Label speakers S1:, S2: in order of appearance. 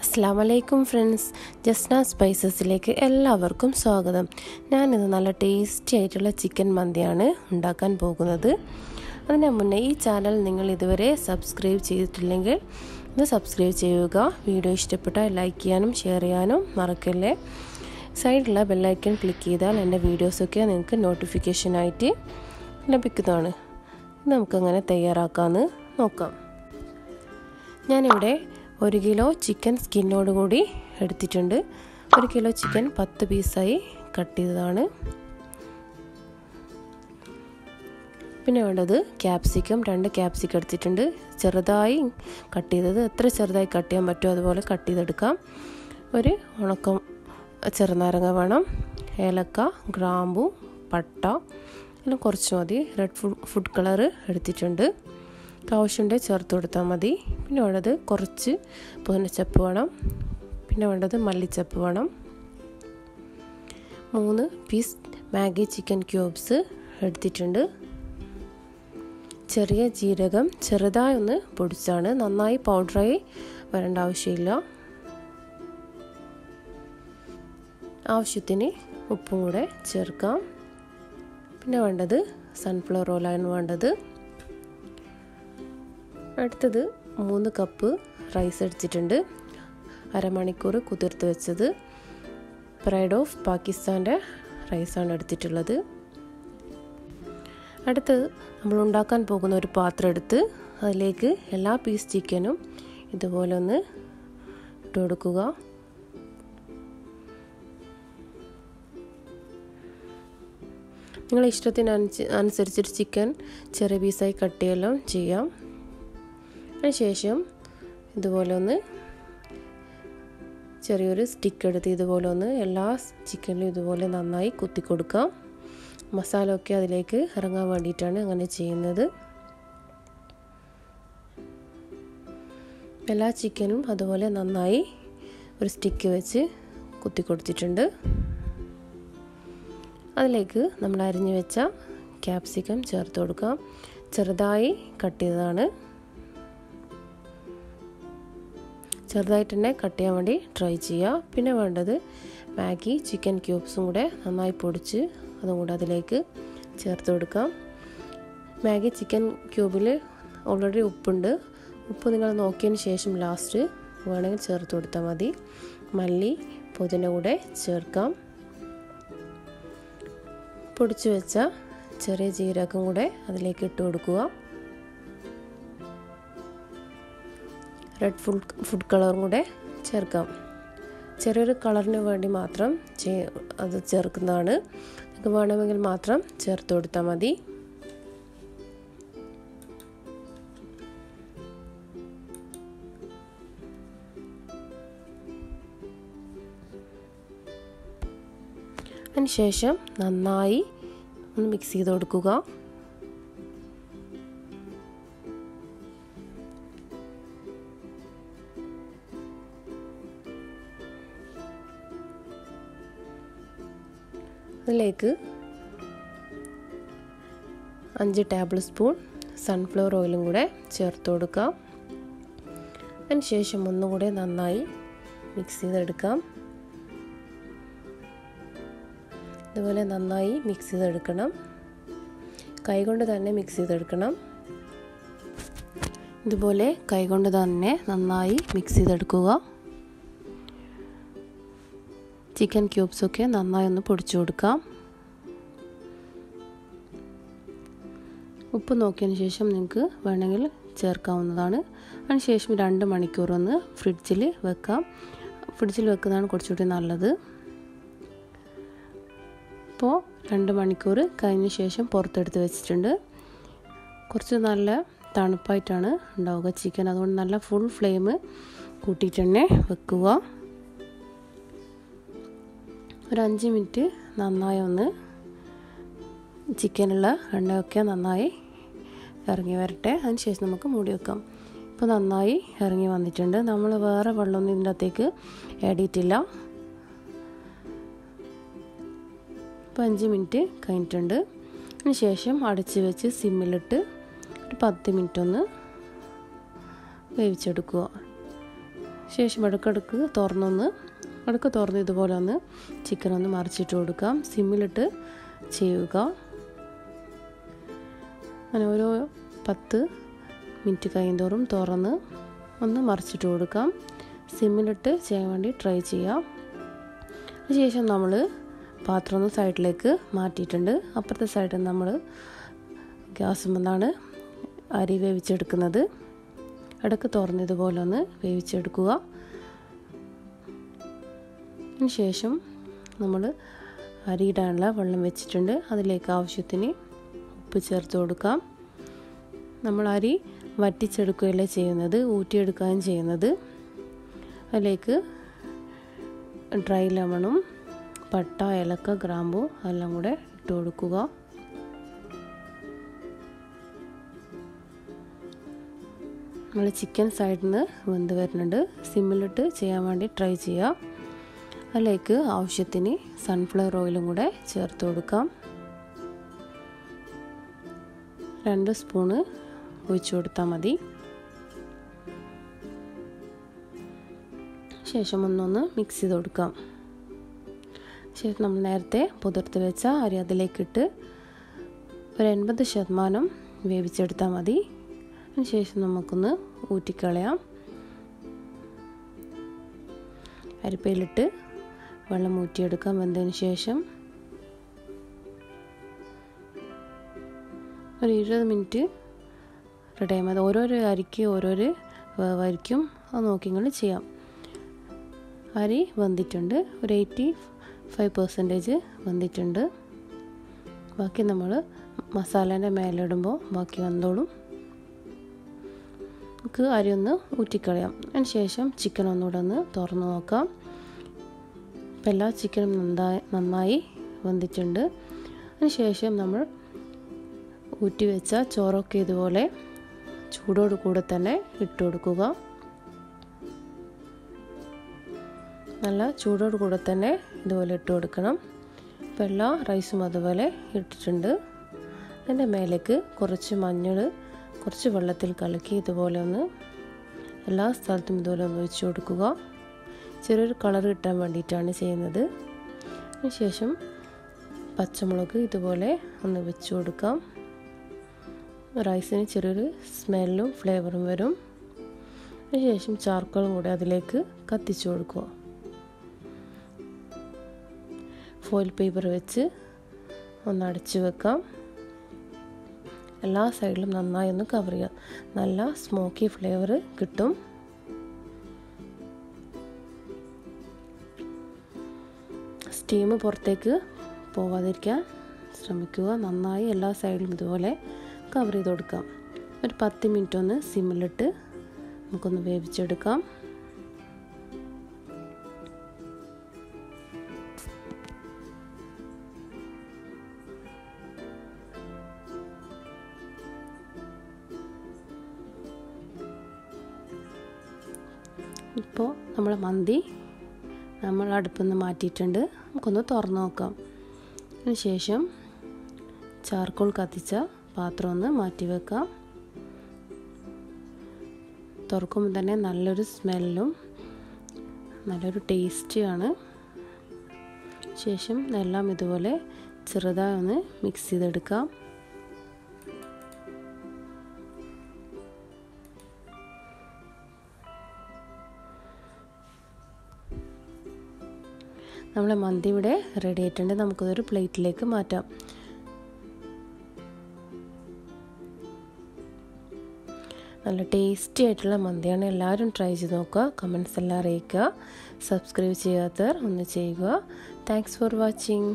S1: Assalamualaikum friends, JASNAS SPICEസിലേക്ക് എല്ലാവർക്കും സ്വാഗതം. ഞാനിന്ന് നല്ല ടേസ്റ്റി ആയിട്ടുള്ള ചിക്കൻ മന്തിയാണ് ഉണ്ടാക്കാൻ പോകുന്നത്. അതിനു മുന്നേ ഈ ചാനൽ നിങ്ങൾ ഇതുവരെ സബ്സ്ക്രൈബ് ചെയ്തിട്ടില്ലെങ്കിൽ ഇത് സബ്സ്ക്രൈബ് ചെയ്യുക. വീഡിയോ ഇഷ്ടപ്പെട്ടാൽ ലൈക്ക് ചെയ്യാനും ഷെയർ ചെയ്യാനും മറക്കല്ലേ. സൈഡിലുള്ള ബെൽ ഐക്കൺ ക്ലിക്ക് ചെയ്താൽ എൻ്റെ വീഡിയോസൊക്കെ നിങ്ങൾക്ക് നോട്ടിഫിക്കേഷൻ ആയിട്ട് ലഭിക്കുന്നതാണ്. നമുക്കങ്ങനെ തയ്യാറാക്കാമെന്ന് നോക്കാം. ഞാനിവിടെ 1 കിലോ ചിക്കൻ സ്കിന്നോട് കൂടി എടുത്തിട്ടുണ്ട്. 1 കിലോ ചിക്കൻ 10 പീസായി കട്ട് ചെയ്തതാണ്. പിന്നെ വേണ്ടത് ക്യാപ്സിക്കം, 2 ക്യാപ്സിക്കം എടുത്തിട്ടുണ്ട്. ചെറുതായി കട്ട് ചെയ്തത്, എത്ര ചെറുതായി കട്ട് ചെയ്യാൻ പറ്റുമോ അതുപോലെ കട്ട് ചെയ്തെടുക്കാം. ഒരു ഉണക്കം ചെറുനാരങ്ങ വേണം. ഏലക്ക, ഗ്രാമ്പു, പട്ട എല്ലാം കുറച്ച് മതി. റെഡ് ഫുഡ് കളർ എടുത്തിട്ടുണ്ട്. ആവശ്യമുണ്ട് ചേർത്ത് കൊടുത്താൽ മതി. പിന്നെ വേണ്ടത് കുറച്ച് പുതിനച്ചപ്പ് വേണം. പിന്നെ വേണ്ടത് മല്ലിച്ചപ്പ് വേണം. 3 പീസ് മാഗി ചിക്കൻ ക്യൂബ്സ് എടുത്തിട്ടുണ്ട്. ചെറിയ ജീരകം ചെറുതായി ഒന്ന് പൊടിച്ചാണ്, നന്നായി പൗഡറായി വരേണ്ട ആവശ്യമില്ല. ആവശ്യത്തിന് ഉപ്പും കൂടെ ചേർക്കാം. പിന്നെ വേണ്ടത് സൺഫ്ലവർ ഓയിലാണ് വേണ്ടത്. അടുത്തത് 3 കപ്പ് റൈസ് എടുത്തിട്ടുണ്ട്. അരമണിക്കൂർ കുതിർത്ത് വെച്ചത്. പ്രൈഡ് ഓഫ് പാകിസ്ഥാൻ്റെ റൈസാണ് എടുത്തിട്ടുള്ളത്. അടുത്തത് നമ്മൾ ഉണ്ടാക്കാൻ പോകുന്ന ഒരു പാത്രം എടുത്ത് അതിലേക്ക് എല്ലാ പീസ് ചിക്കനും ഇതുപോലെ ഒന്ന് ഇട്ട് കൊടുക്കുക. നിങ്ങളുടെ ഇഷ്ടത്തിനനുസരിച്ചിട്ട് ചിക്കൻ ചെറിയ പീസായി കട്ട് ചെയ്യലും ചെയ്യാം. അതിനുശേഷം ഇതുപോലെ ഒന്ന് ചെറിയൊരു സ്റ്റിക്ക് എടുത്ത് ഇതുപോലെ ഒന്ന് എല്ലാ ചിക്കനിലും ഇതുപോലെ നന്നായി കുത്തി കൊടുക്കാം. മസാല ഒക്കെ അതിലേക്ക് ഇറങ്ങാൻ വേണ്ടിയിട്ടാണ് അങ്ങനെ ചെയ്യുന്നത്. എല്ലാ ചിക്കനും അതുപോലെ നന്നായി ഒരു സ്റ്റിക്ക് വെച്ച് കുത്തി കൊടുത്തിട്ടുണ്ട്. അതിലേക്ക് നമ്മൾ അരിഞ്ഞു വെച്ച ക്യാപ്സിക്കം ചേർത്ത് കൊടുക്കാം. ചെറുതായി കട്ട് ചെയ്തതാണ്. ചെറുതായിട്ട് തന്നെ കട്ട് ചെയ്യാൻ വേണ്ടി ട്രൈ ചെയ്യുക. പിന്നെ വേണ്ടത് മാഗി ചിക്കൻ ക്യൂബ്സും കൂടെ നന്നായി പൊടിച്ച് അതും കൂടെ അതിലേക്ക് ചേർത്ത് കൊടുക്കാം. മാഗി ചിക്കൻ ക്യൂബിൽ ഓൾറെഡി ഉപ്പുണ്ട്. ഉപ്പ് നിങ്ങൾ നോക്കിയതിന് ശേഷം ലാസ്റ്റ് വേണമെങ്കിൽ ചേർത്ത് കൊടുത്താൽ മതി. മല്ലി പുതിന കൂടെ ചേർക്കാം. പൊടിച്ചു വെച്ച ചെറിയ ജീരകം കൂടെ അതിലേക്ക് ഇട്ട് കൊടുക്കുക. റെഡ് ഫുഡ് കളറും കൂടെ ചേർക്കാം. ചെറിയൊരു കളറിന് വേണ്ടി മാത്രം അത് ചേർക്കുന്നതാണ്. നിങ്ങൾക്ക് വേണമെങ്കിൽ മാത്രം ചേർത്ത് കൊടുത്താൽ മതി. അതിനുശേഷം നന്നായി ഒന്ന് മിക്സ് ചെയ്ത് കൊടുക്കുക. അതിലേക്ക് 5 ടേബിൾ സ്പൂൺ സൺഫ്ലവർ ഓയിലും കൂടെ ചേർത്ത് കൊടുക്കാം. അതിനുശേഷം ഒന്നുകൂടെ നന്നായി മിക്സ് ചെയ്തെടുക്കാം. ഇതുപോലെ നന്നായി മിക്സ് ചെയ്തെടുക്കണം. കൈകൊണ്ട് തന്നെ മിക്സ് ചെയ്തെടുക്കണം. ഇതുപോലെ കൈകൊണ്ട് തന്നെ നന്നായി മിക്സ് ചെയ്തെടുക്കുക. ചിക്കൻ ക്യൂബ്സൊക്കെ നന്നായി ഒന്ന് പൊടിച്ചു കൊടുക്കാം. ഉപ്പ് നോക്കിയതിന് ശേഷം നിങ്ങൾക്ക് വേണമെങ്കിൽ ചേർക്കാവുന്നതാണ്. അതിനുശേഷം 2 മണിക്കൂർ ഒന്ന് ഫ്രിഡ്ജിൽ വെക്കാം. ഫ്രിഡ്ജിൽ വെക്കുന്നതാണ് കുറച്ചുകൂടി നല്ലത്. ഇപ്പോൾ 2 മണിക്കൂർ കഴിഞ്ഞ ശേഷം പുറത്തെടുത്ത് വെച്ചിട്ടുണ്ട്. കുറച്ച് നല്ല തണുപ്പായിട്ടാണ് ഉണ്ടാവുക ചിക്കൻ. അതുകൊണ്ട് നല്ല ഫുൾ ഫ്ലെയിം കൂട്ടിയിട്ട് തന്നെ വെക്കുക. ഒരു 5 മിനിറ്റ് നന്നായി ഒന്ന് ചിക്കനുള്ള എണ്ണയൊക്കെ നന്നായി ഇറങ്ങി വരട്ടെ. അതിനുശേഷം നമുക്ക് മൂടി വെക്കാം. ഇപ്പോൾ നന്നായി ഇറങ്ങി വന്നിട്ടുണ്ട്. നമ്മൾ വേറെ വെള്ളമൊന്നും ഇതിൻ്റെ അകത്തേക്ക് ആഡ് ചെയ്തിട്ടില്ല. ഇപ്പോൾ 5 മിനിറ്റ് കഴിഞ്ഞിട്ടുണ്ട്. അതിനുശേഷം അടച്ച് വെച്ച് സിമ്മിലിട്ട് ഒരു 10 മിനിറ്റ് ഒന്ന് വേവിച്ചെടുക്കുക. ശേഷം ഇടയ്ക്കിടയ്ക്ക് തുറന്ന് ഇതുപോലെ ഒന്ന് ചിക്കൻ ഒന്ന് മറിച്ചിട്ട് കൊടുക്കാം. സിമ്മിലിട്ട് ചെയ്യുക. അങ്ങനെ ഓരോ 10 മിനിറ്റ് കഴിയുന്തോറും തുറന്ന് ഒന്ന് മറിച്ചിട്ട് കൊടുക്കാം. സിമ്മിലിട്ട് ചെയ്യാൻ വേണ്ടി ട്രൈ ചെയ്യാം. അതിനുശേഷം നമ്മൾ പാത്രം ഒന്ന് സൈഡിലേക്ക് മാറ്റിയിട്ടുണ്ട്. അപ്പുറത്തെ സൈഡിൽ നമ്മൾ ഗ്യാസ് മുന്നാണ് അരി വേവിച്ചെടുക്കുന്നത്. ഇടയ്ക്ക് തുറന്നതുപോലെ ഒന്ന് വേവിച്ചെടുക്കുക. അതിനുശേഷം നമ്മൾ അരിയിടാനുള്ള വെള്ളം വെച്ചിട്ടുണ്ട്. അതിലേക്ക് ആവശ്യത്തിന് ഉപ്പ് ചേർത്ത് കൊടുക്കാം. നമ്മൾ അരി വറ്റിച്ചെടുക്കുകയല്ല ചെയ്യുന്നത്, ഊറ്റിയെടുക്കുകയും ചെയ്യുന്നത്. അതിലേക്ക് ഡ്രൈ ലെമണും പട്ട, ഏലക്ക, ഗ്രാമ്പൂ എല്ലാം കൂടെ ഇട്ട് കൊടുക്കുക. നമ്മൾ ചിക്കൻ സൈഡിൽ നിന്ന് വെന്ത് വരുന്നുണ്ട്. സിമ്മിലിട്ട് ചെയ്യാൻ വേണ്ടി ട്രൈ ചെയ്യുക. അതിലേക്ക് ആവശ്യത്തിന് സൺഫ്ലവർ ഓയിലും കൂടെ ചേർത്ത് കൊടുക്കാം. 2 സ്പൂണ് ഒഴിച്ചു കൊടുത്താൽ മതി. ശേഷം ഒന്നൊന്ന് മിക്സ് ചെയ്ത് കൊടുക്കാം. ശേഷം നമ്മൾ നേരത്തെ പുതിർത്ത് വെച്ച അരി അതിലേക്കിട്ട് ഒരു 80% വേവിച്ചെടുത്താൽ മതി. അതിനുശേഷം നമുക്കൊന്ന് ഊറ്റിക്കളയാം. അരിപ്പയിലിട്ട് വെള്ളം ഊറ്റിയെടുക്കാം. വെന്തതിന് ശേഷം ഒരു 20 മിനിറ്റ് റെഡി ആയാൽ മതി. ഓരോരോ അരിക്ക് ഓരോരോ വേവായിരിക്കും, അത് നോക്കിങ്ങൾ ചെയ്യാം. അരി വെന്തിട്ടുണ്ട്, ഒരു 85% വെന്തിട്ടുണ്ട്. ബാക്കി നമ്മൾ മസാലേൻ്റെ മേലെ ഇടുമ്പോൾ ബാക്കി വെന്തോളും. നമുക്ക് അരി ഒന്ന് ഊറ്റിക്കളയാം. അതിന് ശേഷം ചിക്കൻ ഒന്നുകൂടെ ഒന്ന് തുറന്ന് നോക്കാം. ഇപ്പം എല്ലാ ചിക്കനും നന്നായി വെന്തിട്ടുണ്ട്. അതിന് ശേഷം നമ്മൾ ഊറ്റി വെച്ച ചോറൊക്കെ ഇതുപോലെ ചൂടോട് കൂടെ തന്നെ ഇട്ട് കൊടുക്കുക. നല്ല ചൂടോട് കൂടെ തന്നെ ഇതുപോലെ ഇട്ട് കൊടുക്കണം. ഇപ്പം എല്ലാ റൈസും അതുപോലെ ഇട്ടിട്ടുണ്ട്. അതിൻ്റെ മേലേക്ക് കുറച്ച് മഞ്ഞൾ കുറച്ച് വെള്ളത്തിൽ കലക്കി ഇതുപോലെ ഒന്ന് എല്ലാ സ്ഥലത്തും ഇതുപോലെ ഒന്ന് ഒഴിച്ച് കൊടുക്കുക. ചെറിയൊരു കളർ കിട്ടാൻ വേണ്ടിയിട്ടാണ് ചെയ്യുന്നത്. അതിനുശേഷം പച്ചമുളക് ഇതുപോലെ ഒന്ന് വെച്ച് കൊടുക്കാം. റൈസിന് ചെറിയൊരു സ്മെല്ലും ഫ്ലേവറും വരും. അതിനുശേഷം ചാർക്കോളും കൂടെ അതിലേക്ക് കത്തിച്ചു കൊടുക്കുക. ഫോയിൽ പേപ്പർ വെച്ച് ഒന്ന് അടച്ചു വെക്കാം. എല്ലാ സൈഡിലും നന്നായി ഒന്ന് കവർ ചെയ്യുക. നല്ല സ്മോക്കി ഫ്ലേവർ കിട്ടും. സ്റ്റീം പുറത്തേക്ക് പോവാതിരിക്കാൻ ശ്രമിക്കുക. നന്നായി എല്ലാ സൈഡിലും ഇതുപോലെ കവർ ചെയ്ത് കൊടുക്കാം. ഒരു 10 മിനിറ്റ് ഒന്ന് സിമ്മിലിട്ട് നമുക്കൊന്ന് വേവിച്ചെടുക്കാം. ഇപ്പോൾ നമ്മളെ മന്തി നമ്മൾ അടുപ്പിൽ നിന്ന് മാറ്റിയിട്ടുണ്ട്. നമുക്കൊന്ന് തുറന്ന് നോക്കാം. അതിന് ശേഷം ചാർക്കോൾ കത്തിച്ച പാത്രം ഒന്ന് മാറ്റി വെക്കാം. തുറക്കുമ്പോൾ തന്നെ നല്ലൊരു സ്മെല്ലും നല്ലൊരു ടേസ്റ്റിയാണ്. ശേഷം എല്ലാം ഇതുപോലെ ചെറുതായി ഒന്ന് മിക്സ് ചെയ്തെടുക്കാം. നമ്മളെ മന്തി ഇവിടെ റെഡി ആയിട്ടുണ്ട്. നമുക്കതൊരു പ്ലേറ്റിലേക്ക് മാറ്റാം. നല്ല ടേസ്റ്റി ആയിട്ടുള്ള മന്തിയാണ്. എല്ലാവരും ട്രൈ ചെയ്ത് നോക്കുക. കമൻസ് എല്ലാം അറിയിക്കുക. സബ്സ്ക്രൈബ് ചെയ്യാത്തവർ ഒന്ന് ചെയ്യുക. Thanks for watching.